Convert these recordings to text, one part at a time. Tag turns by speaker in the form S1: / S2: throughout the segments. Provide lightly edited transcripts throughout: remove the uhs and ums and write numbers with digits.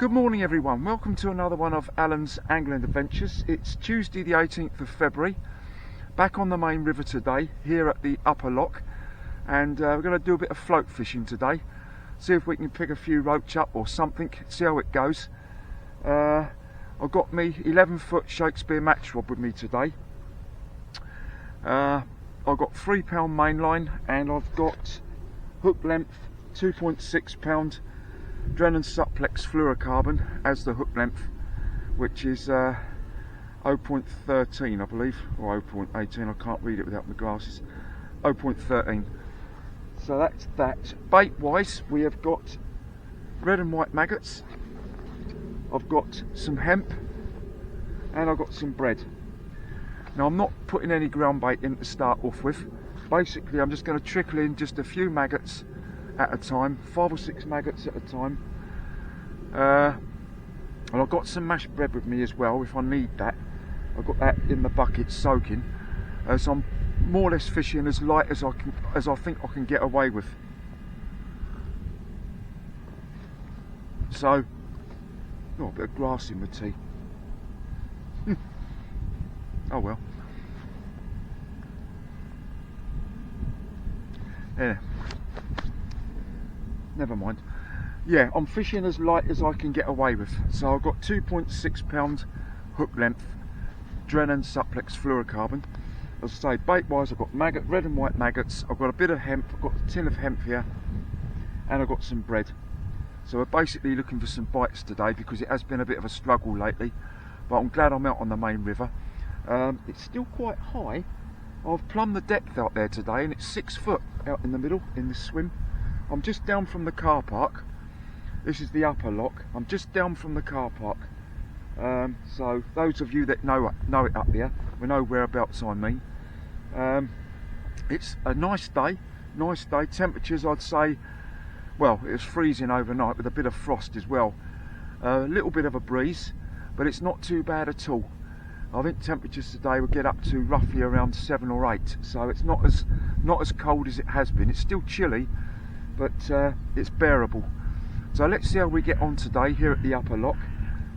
S1: Good morning everyone, welcome to another one of Alan's Angling Adventures. It's Tuesday the 18th of February, back on the main river today, here at the upper lock, and we're going to do a bit of float fishing today, see if we can pick a few roach up or something, see how it goes. I've got me 11-foot Shakespeare match rod with me today. I've got 3-pound mainline, and I've got hook length 2.6 pound drennan supplex fluorocarbon as the hook length, which is 0.13 I believe, or 0.18, I can't read it without my glasses. 0.13. So that's that. Bait wise, we have got red and white maggots, I've got some hemp, and I've got some bread. Now I'm not putting any ground bait in to start off with. Basically I'm just going to trickle in just a few maggots at a time, 5 or 6 maggots at a time. And I've got some mashed bread with me as well if I need that. I've got that in the bucket soaking. So I'm more or less fishing as light as I think I can get away with. So, oh, a bit of grass in my tea. Oh well. Yeah. Never mind. Yeah, I'm fishing as light as I can get away with. So I've got 2.6 pound hook length drennan supplex fluorocarbon. As I say, bait wise I've got maggot, red and white maggots, I've got a bit of hemp, I've got a tin of hemp here, and I've got some bread. So we're basically looking for some bites today because it has been a bit of a struggle lately, but I'm glad I'm out on the main river. It's still quite high. I've plumbed the depth out there today and it's 6 foot out in the middle in this swim. I'm just down from the car park. This is the upper lock. I'm just down from the car park. So those of you that know it up there, we know whereabouts I mean. It's a nice day. Temperatures, I'd say, well, it was freezing overnight with a bit of frost as well. A little bit of a breeze, but it's not too bad at all. I think temperatures today will get up to roughly around 7 or 8, so it's not as cold as it has been. It's still chilly, but it's bearable. So let's see how we get on today here at the upper lock,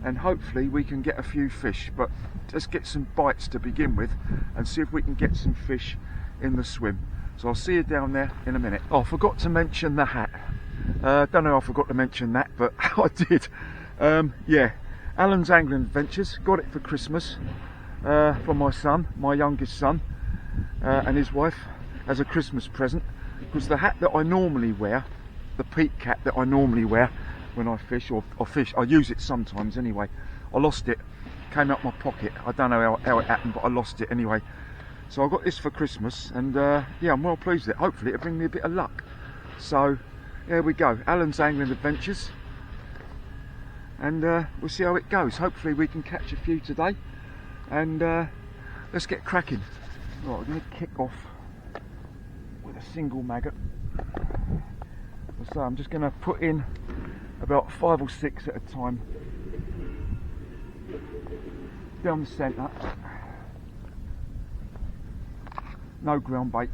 S1: and hopefully we can get a few fish, but let's get some bites to begin with and see if we can get some fish in the swim. So I'll see you down there in a minute. Oh, I forgot to mention the hat. Don't know if I forgot to mention that, but I did. Yeah, Alan's Angling Adventures, got it for Christmas from my son, my youngest son, and his wife as a Christmas present. Because the hat that I normally wear, the peak cap that I normally wear when I fish, or I use it sometimes anyway. I lost it, came out my pocket. I don't know how it happened, but I lost it anyway. So I got this for Christmas, and yeah, I'm well pleased with it. Hopefully it'll bring me a bit of luck. So there we go, Alan's Angling Adventures, and we'll see how it goes. Hopefully we can catch a few today, and let's get cracking. Right, we're going to kick off with a single maggot. So I'm just going to put in about 5 or 6 at a time down the centre. No ground bait.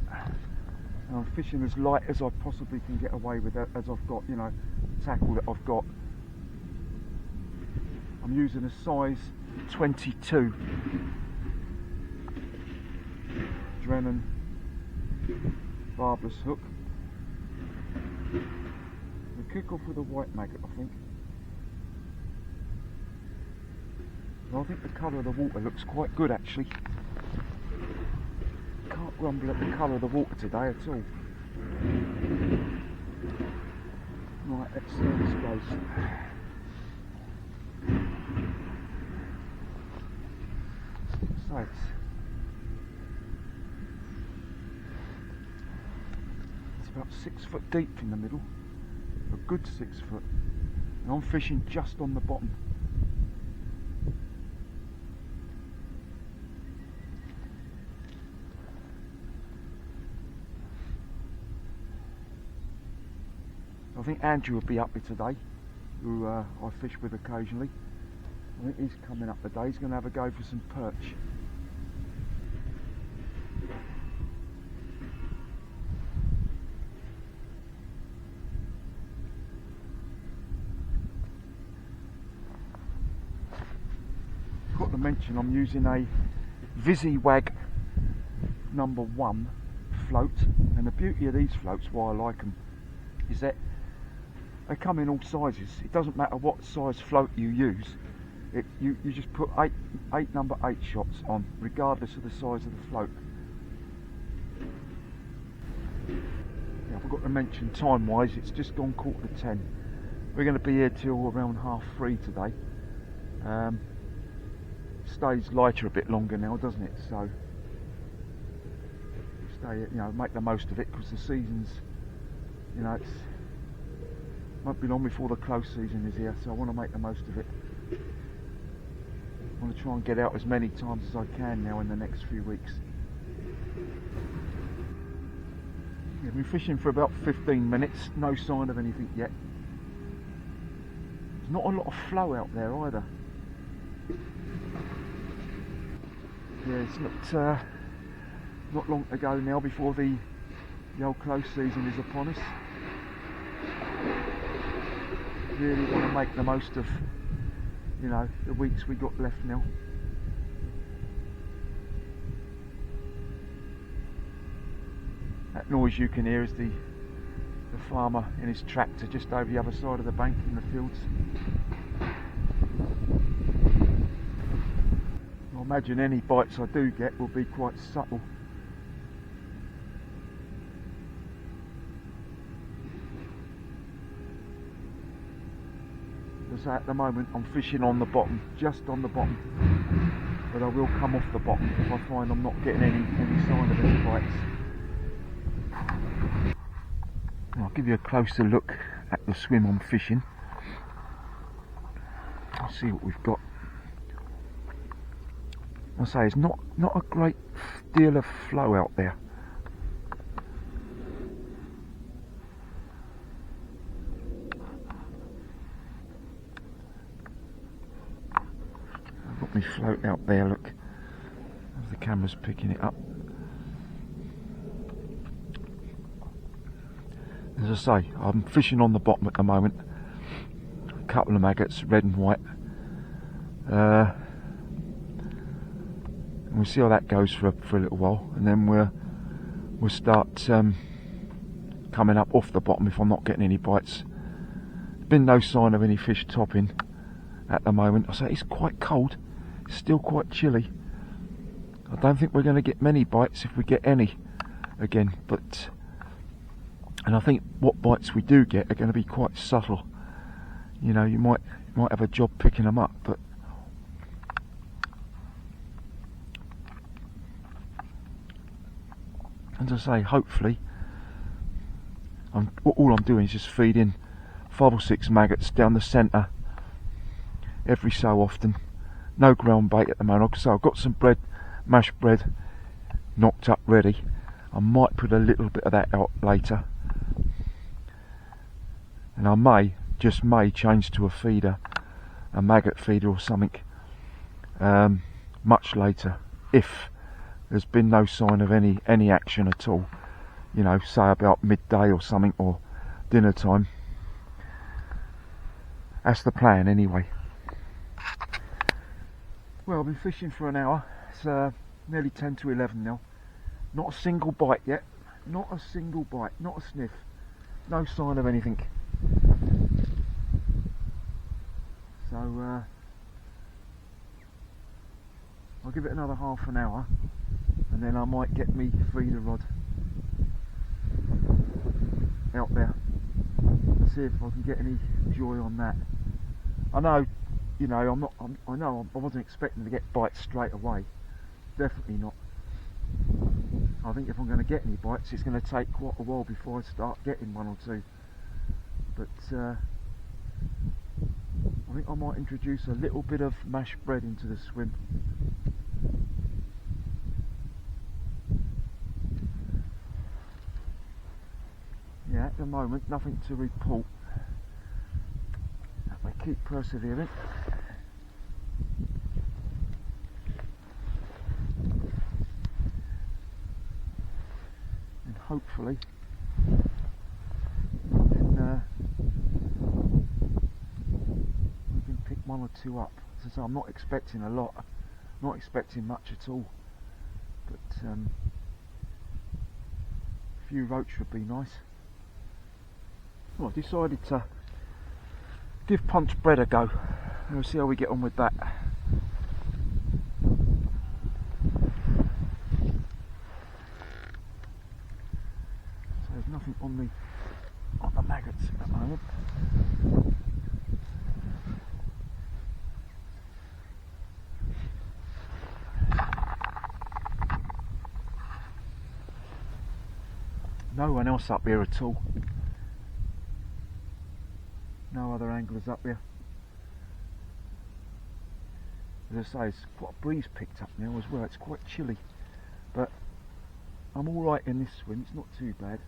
S1: And I'm fishing as light as I possibly can get away with it, as I've got, you know, the tackle that I've got. I'm using a size 22 drennan barbless hook. We'll kick off with a white maggot, I think. And I think the colour of the water looks quite good actually. Can't grumble at the colour of the water today at all. Right, let's see how this goes. So it's about 6 foot deep in the middle, a good 6 foot, and I'm fishing just on the bottom. I think Andrew will be up here today, who I fish with occasionally. I think he's coming up today. He's going to have a go for some perch. mention I'm using a Visi Wag #1 float, and the beauty of these floats, why I like them, is that they come in all sizes. It doesn't matter what size float you use. You just put eight number 8 shots on, regardless of the size of the float. Yeah, I forgot to mention time wise, it's just gone 10:15. We're going to be here till around 3:30 today. Stays lighter a bit longer now, doesn't it? So stay, you know, make the most of it, because the season's, you know, it's won't be long before the close season is here, so I want to make the most of it. I want to try and get out as many times as I can now in the next few weeks. Yeah, I've been fishing for about 15 minutes, no sign of anything yet. There's not a lot of flow out there either. Yeah, it's not long to go now before the old close season is upon us. Really want to make the most of, you know, the weeks we got left now. That noise you can hear is the farmer in his tractor just over the other side of the bank in the fields. I imagine any bites I do get will be quite subtle. As at the moment I'm fishing on the bottom, just on the bottom, but I will come off the bottom if I find I'm not getting any sign of any bites. I'll give you a closer look at the swim I'm fishing. I'll see what we've got. I say it's not a great deal of flow out there. I've got my float out there, look. The camera's picking it up. As I say, I'm fishing on the bottom at the moment. A couple of maggots, red and white. And we'll see how that goes for a little while, and then we'll start coming up off the bottom if I'm not getting any bites. There's been no sign of any fish topping at the moment. I say it's quite cold, it's still quite chilly. I don't think we're going to get many bites, if we get any again, and I think what bites we do get are going to be quite subtle. You know, you might have a job picking them up, but as I say, hopefully, all I'm doing is just feeding 5 or 6 maggots down the centre every so often. No ground bait at the moment, so I've got some bread, mashed bread, knocked up ready. I might put a little bit of that out later, and I may change to a feeder, a maggot feeder or something, much later, if there's been no sign of any action at all. You know, say about midday or something, or dinner time. That's the plan anyway. Well, I've been fishing for an hour. It's nearly 10 to 11 now. Not a single bite yet. Not a single bite. Not a sniff. No sign of anything. So I'll give it another half an hour, and then I might get me feeder rod out there and see if I can get any joy on that. I know, you know, I wasn't expecting to get bites straight away. Definitely not. I think if I'm going to get any bites, it's going to take quite a while before I start getting 1 or 2. But I think I might introduce a little bit of mashed bread into the swim. Yeah, at the moment nothing to report. I keep persevering. And hopefully we can pick 1 or 2 up. So I'm not expecting a lot. Not expecting much at all, but a few roach would be nice. Well, I decided to give punch bread a go, and we'll see how we get on with that. So there's nothing on the maggots at the moment. No one else up here at all. No other anglers up here. As I say, it's quite a breeze picked up now as well. It's quite chilly, but I'm alright in this swim. It's not too bad.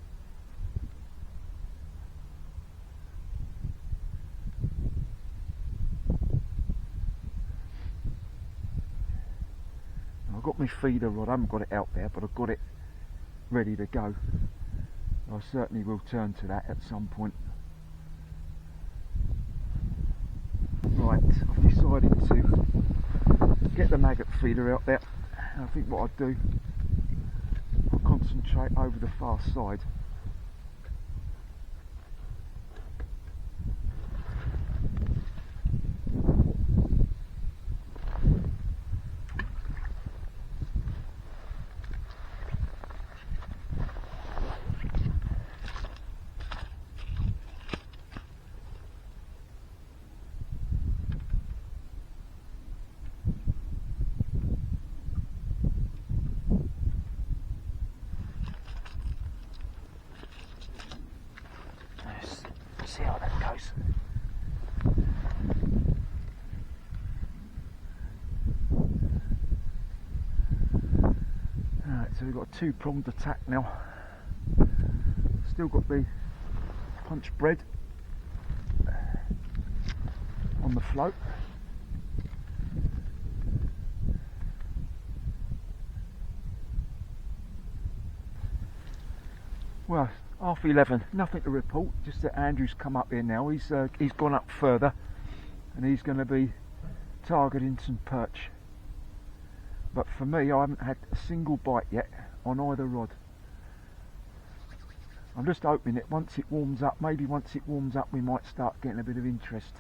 S1: I've got my feeder rod. I haven't got it out there, but I've got it ready to go. I certainly will turn to that at some point. Right, I've decided to get the maggot feeder out there. And I think what I'll do, I'll concentrate over the far side. See how that goes. Alright, so we've got a two-pronged attack now. Still got the punch bread on the float. Well, 11:30, nothing to report, just that Andrew's come up here now. He's gone up further and he's going to be targeting some perch. But for me, I haven't had a single bite yet on either rod. I'm just hoping that once it warms up, maybe once it warms up, we might start getting a bit of interest.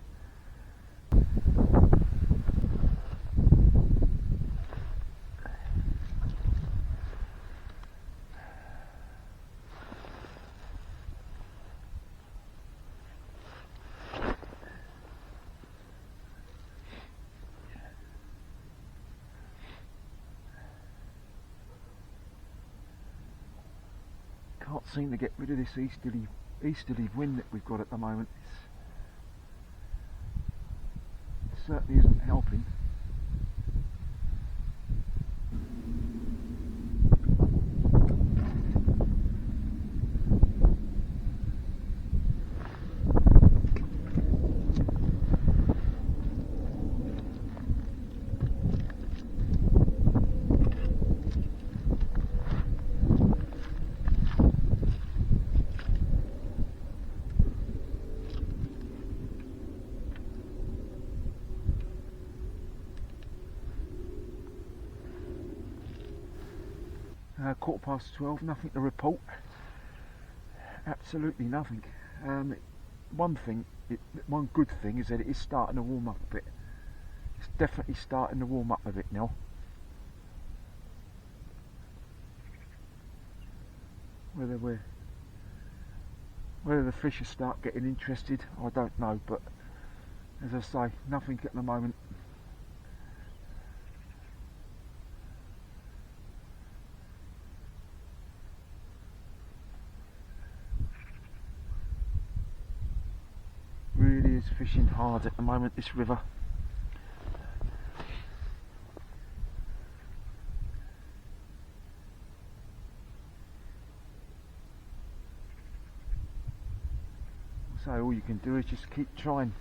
S1: Can't seem to get rid of this easterly wind that we've got at the moment. It certainly isn't helping. Quarter past 12, nothing to report. Absolutely nothing. One good thing is that it is starting to warm up a bit. It's definitely starting to warm up a bit now. Whether the fish will start getting interested, I don't know, but as I say, nothing at the moment. Really is fishing hard at the moment, this river. So all you can do is just keep trying.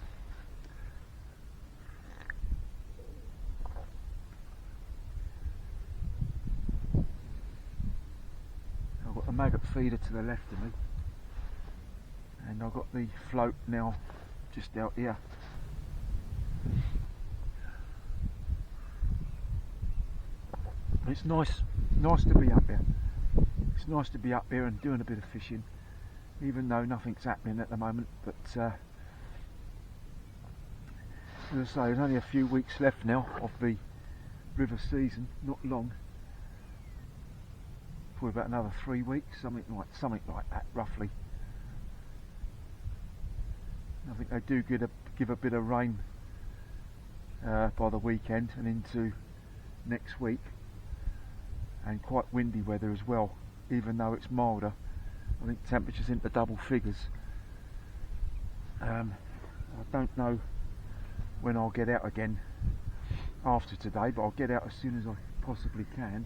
S1: I've got the maggot feeder to the left of me, and I've got the float now just out here. It's nice to be up here. It's nice to be up here and doing a bit of fishing, even though nothing's happening at the moment. But as I say, there's only a few weeks left now of the river season, not long. For about another 3 weeks, something like that, roughly. I think they do give a bit of rain by the weekend and into next week, and quite windy weather as well, even though it's milder. I think temperatures into double figures. I don't know when I'll get out again after today, but I'll get out as soon as I possibly can.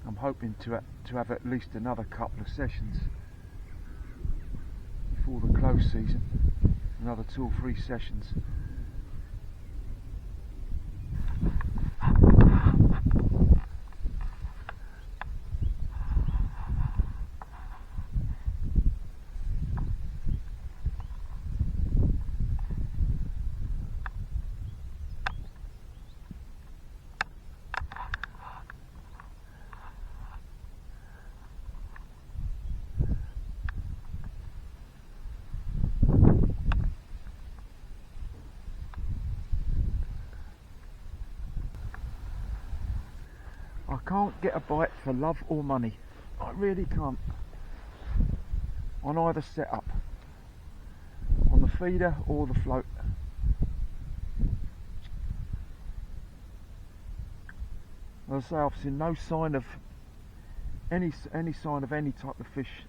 S1: I'm hoping to have at least another couple of sessions before the close season, another 2 or 3 sessions. I can't get a bite for love or money. I really can't. On either setup, on the feeder or the float. As I say, I've seen no sign of any sign of any type of fish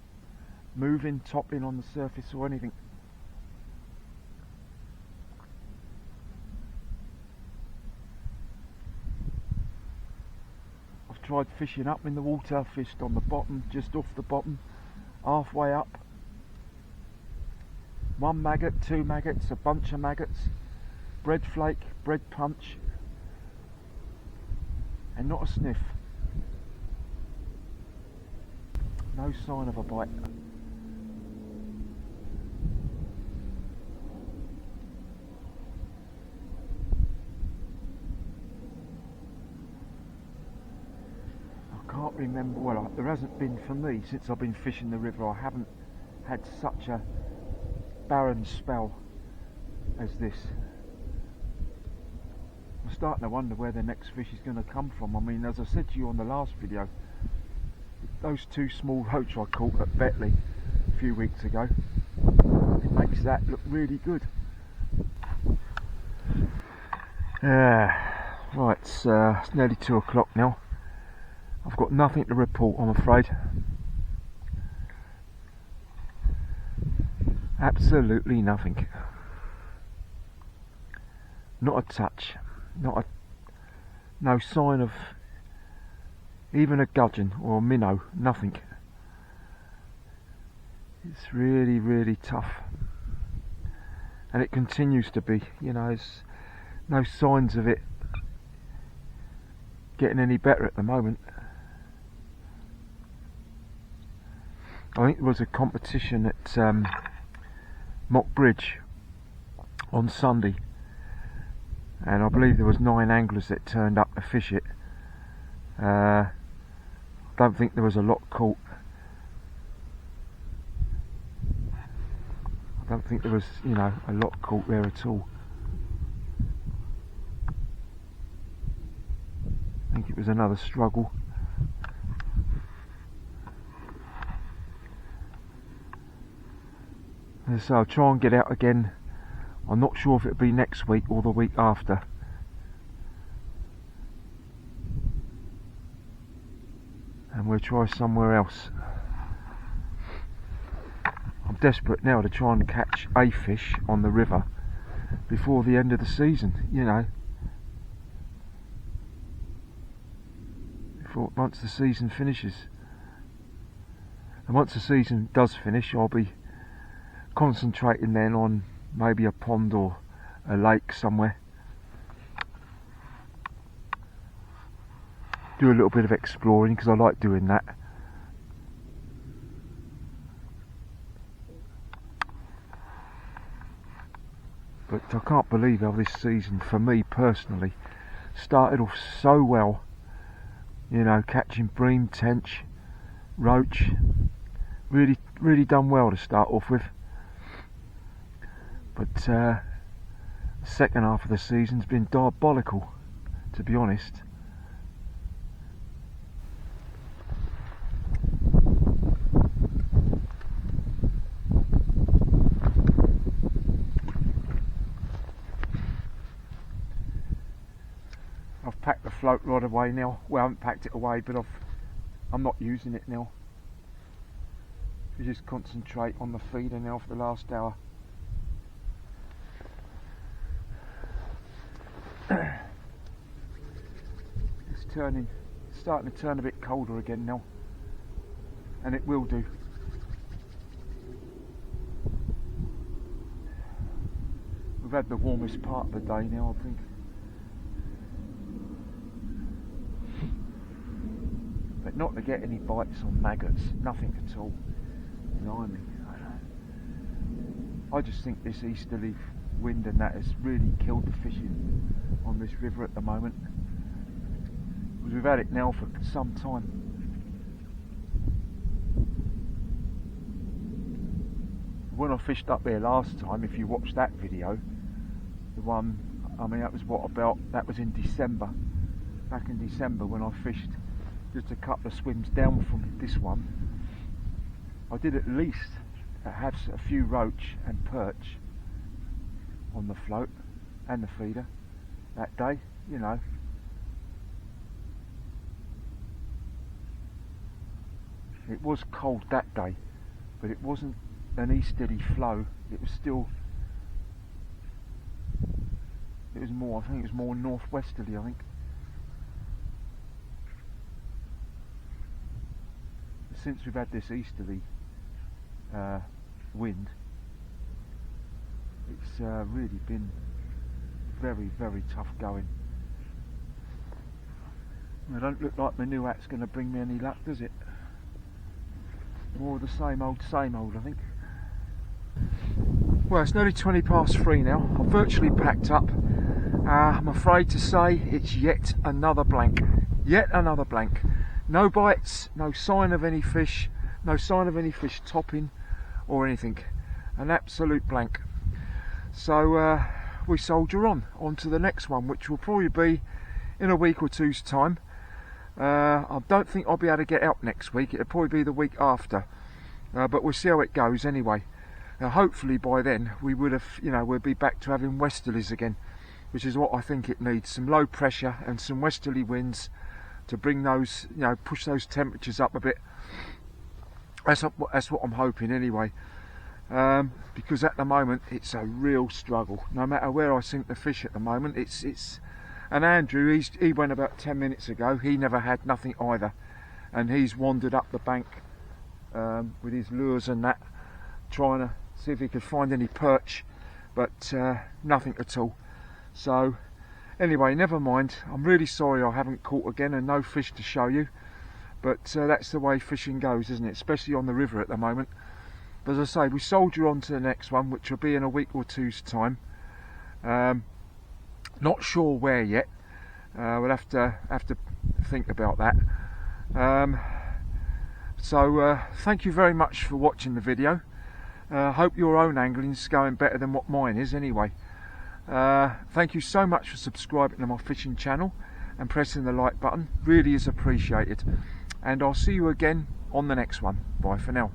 S1: moving, toppling on the surface or anything. Tried fishing up in the water, fished on the bottom, just off the bottom, halfway up. 1 maggot, 2 maggots, a bunch of maggots, bread flake, bread punch, and not a sniff. No sign of a bite. Can't remember, well, there hasn't been, for me, since I've been fishing the river, I haven't had such a barren spell as this. I'm starting to wonder where the next fish is going to come from. I mean, as I said to you on the last video, those 2 small roach I caught at Betley a few weeks ago, it makes that look really good. Right, it's nearly 2 o'clock now. I've got nothing to report, I'm afraid. Absolutely nothing. Not a touch. No sign of even a gudgeon or a minnow. Nothing. It's really, really tough, and it continues to be. You know, there's no signs of it getting any better at the moment. I think there was a competition at Mock Bridge on Sunday, and I believe there was 9 anglers that turned up to fish it. I don't think there was a lot caught. I don't think there was, you know, a lot caught there at all. I think it was another struggle. So I'll try and get out again. I'm not sure if it'll be next week or the week after. And we'll try somewhere else. I'm desperate now to try and catch a fish on the river before the end of the season, you know. Once the season finishes. And once the season does finish, I'll be concentrating then on maybe a pond or a lake somewhere. Do a little bit of exploring because I like doing that. But I can't believe how this season, for me personally, Started off so well, you know, catching bream, tench, roach. Really done well to start off with. But the second half of the season's been diabolical, to be honest. I've packed the float rod away now. Well, I haven't packed it away, but I'm not using it now. We just concentrate on the feeder now for the last hour. It's starting to turn a bit colder again now, and it will do. We've had the warmest part of the day now, I think. But not to get any bites on maggots, nothing at all. Blimey. I just think this easterly wind and that has really killed the fishing on this river at the moment. Because we've had it now for some time. When I fished up there last time, if you watched that video, the one, I mean that was in December. Back in December when I fished just a couple of swims down from this one, I did at least have a few roach and perch on the float and the feeder that day, you know. It was cold that day, but it wasn't an easterly flow. It was still, it was more, I think it was more northwesterly, I think. Since we've had this easterly wind, it's really been very tough going. It don't look like my new hat's going to bring me any luck, does it? More of the same old, I think. Well, it's nearly 3:20 now. I've virtually packed up. I'm afraid to say it's yet another blank. Yet another blank. No bites, no sign of any fish, no sign of any fish topping or anything. An absolute blank. So we soldier on to the next one, which will probably be in a week or two's time. I don't think I'll be able to get out next week. It'll probably be the week after, but we'll see how it goes anyway. Hopefully by then we would have, you know, we'll be back to having westerlies again, which is what I think it needs. Some low pressure and some westerly winds to bring those, you know, push those temperatures up a bit. That's what I'm hoping anyway. Because at the moment it's a real struggle. No matter where I sink the fish at the moment, it's. And Andrew, he went about 10 minutes ago. He never had nothing either, and he's wandered up the bank with his lures and that, trying to see if he could find any perch, but nothing at all. So anyway, never mind. I'm really sorry I haven't caught again and no fish to show you, but that's the way fishing goes, isn't it? Especially on the river at the moment. But as I say, we soldier on to the next one, which will be in a week or two's time. Not sure where yet. We'll have to think about that. So thank you very much for watching the video. Hope your own angling's going better than what mine is anyway. Thank you so much for subscribing to my fishing channel and pressing the like button. Really is appreciated. And I'll see you again on the next one. Bye for now.